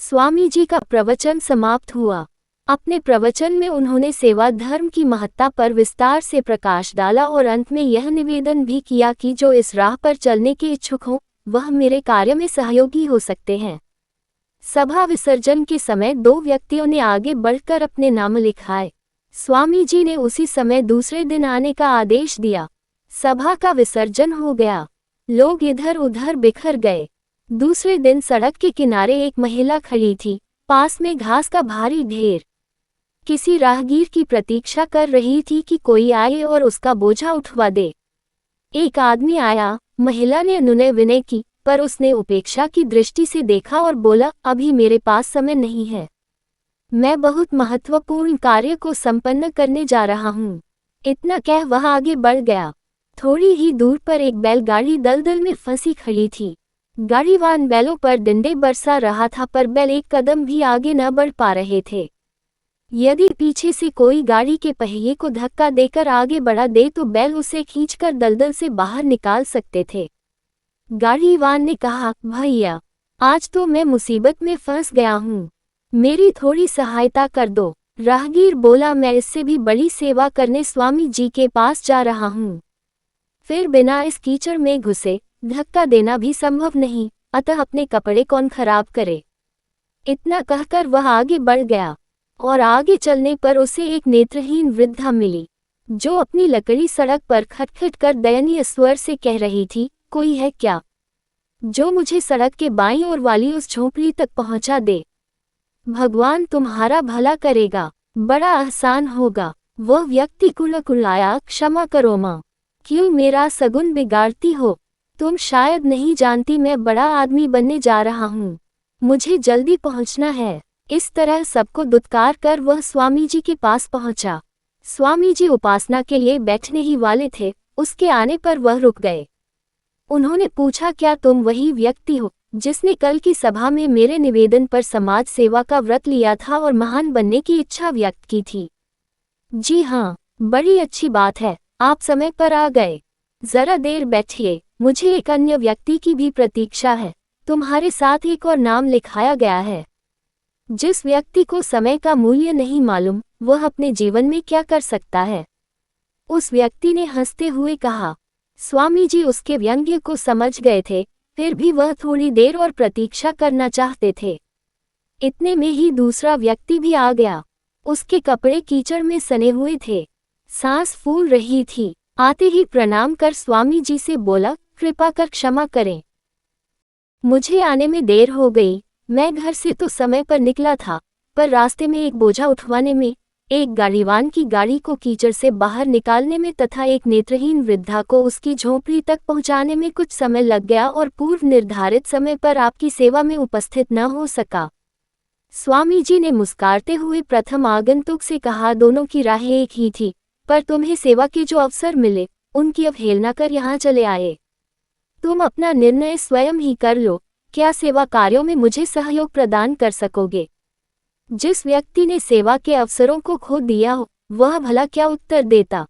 स्वामी जी का प्रवचन समाप्त हुआ। अपने प्रवचन में उन्होंने सेवा धर्म की महत्ता पर विस्तार से प्रकाश डाला और अंत में यह निवेदन भी किया कि जो इस राह पर चलने के इच्छुक हों, वह मेरे कार्य में सहयोगी हो सकते हैं। सभा विसर्जन के समय 2 व्यक्तियों ने आगे बढ़कर अपने नाम लिखाए। स्वामी जी ने उसी समय दूसरे दिन आने का आदेश दिया। सभा का विसर्जन हो गया। लोग इधर उधर बिखर गए। दूसरे दिन सड़क के किनारे एक महिला खड़ी थी, पास में घास का भारी ढेर। किसी राहगीर की प्रतीक्षा कर रही थी कि कोई आए और उसका बोझा उठवा दे। एक आदमी आया, महिला ने अनुनय विनय की, पर उसने उपेक्षा की दृष्टि से देखा और बोला, अभी मेरे पास समय नहीं है। मैं बहुत महत्वपूर्ण कार्य को संपन्न करने जा रहा हूँ। इतना कह वह आगे बढ़ गया। थोड़ी ही दूर पर एक बैलगाड़ी दलदल में फंसी खड़ी थी। गाड़ीवान बैलों पर डंडे बरसा रहा था, पर बैल एक कदम भी आगे न बढ़ पा रहे थे। यदि पीछे से कोई गाड़ी के पहिए को धक्का देकर आगे बढ़ा दे तो बैल उसे खींचकर दलदल से बाहर निकाल सकते थे। गाड़ीवान ने कहा, भैया, आज तो मैं मुसीबत में फंस गया हूँ, मेरी थोड़ी सहायता कर दो। राहगीर बोला, मैं इससे भी बड़ी सेवा करने स्वामी जी के पास जा रहा हूँ। फिर बिना इस कीचड़ में घुसे धक्का देना भी संभव नहीं, अतः अपने कपड़े कौन खराब करे। इतना कहकर वह आगे बढ़ गया और आगे चलने पर उसे एक नेत्रहीन वृद्धा मिली, जो अपनी लकड़ी सड़क पर खटखट कर दयनीय स्वर से कह रही थी, कोई है क्या जो मुझे सड़क के बाईं ओर वाली उस झोंपड़ी तक पहुंचा दे। भगवान तुम्हारा भला करेगा, बड़ा आसान होगा। वह व्यक्ति कुड़कुड़ाया, क्षमा करो माँ, क्यों मेरा सगुन बिगाड़ती हो। तुम शायद नहीं जानती मैं बड़ा आदमी बनने जा रहा हूँ, मुझे जल्दी पहुँचना है। इस तरह सबको दुत्कार कर वह स्वामी जी के पास पहुँचा। स्वामी जी उपासना के लिए बैठने ही वाले थे, उसके आने पर वह रुक गए। उन्होंने पूछा, क्या तुम वही व्यक्ति हो जिसने कल की सभा में मेरे निवेदन पर समाज सेवा का व्रत लिया था और महान बनने की इच्छा व्यक्त की थी। जी हाँ, बड़ी अच्छी बात है, आप समय पर आ गए। जरा देर बैठिए, मुझे एक अन्य व्यक्ति की भी प्रतीक्षा है। तुम्हारे साथ एक और नाम लिखाया गया है। जिस व्यक्ति को समय का मूल्य नहीं मालूम, वह अपने जीवन में क्या कर सकता है। उस व्यक्ति ने हंसते हुए कहा। स्वामी जी उसके व्यंग्य को समझ गए थे, फिर भी वह थोड़ी देर और प्रतीक्षा करना चाहते थे। इतने में ही दूसरा व्यक्ति भी आ गया। उसके कपड़े कीचड़ में सने हुए थे, सांस फूल रही थी। आते ही प्रणाम कर स्वामी जी से बोला, कृपा कर क्षमा करें, मुझे आने में देर हो गई। मैं घर से तो समय पर निकला था, पर रास्ते में एक बोझा उठवाने में, एक गाड़ीवान की गाड़ी को कीचड़ से बाहर निकालने में तथा एक नेत्रहीन वृद्धा को उसकी झोंपड़ी तक पहुंचाने में कुछ समय लग गया और पूर्व निर्धारित समय पर आपकी सेवा में उपस्थित न हो सका। स्वामी जी ने मुस्कुराते हुए प्रथम आगंतुक से कहा, दोनों की राहें एक ही थी, पर तुम्हें सेवा के जो अवसर मिले उनकी अवहेलना कर यहाँ चले आए। तुम अपना निर्णय स्वयं ही कर लो, क्या सेवा कार्यों में मुझे सहयोग प्रदान कर सकोगे। जिस व्यक्ति ने सेवा के अवसरों को खो दिया हो, वह भला क्या उत्तर देता।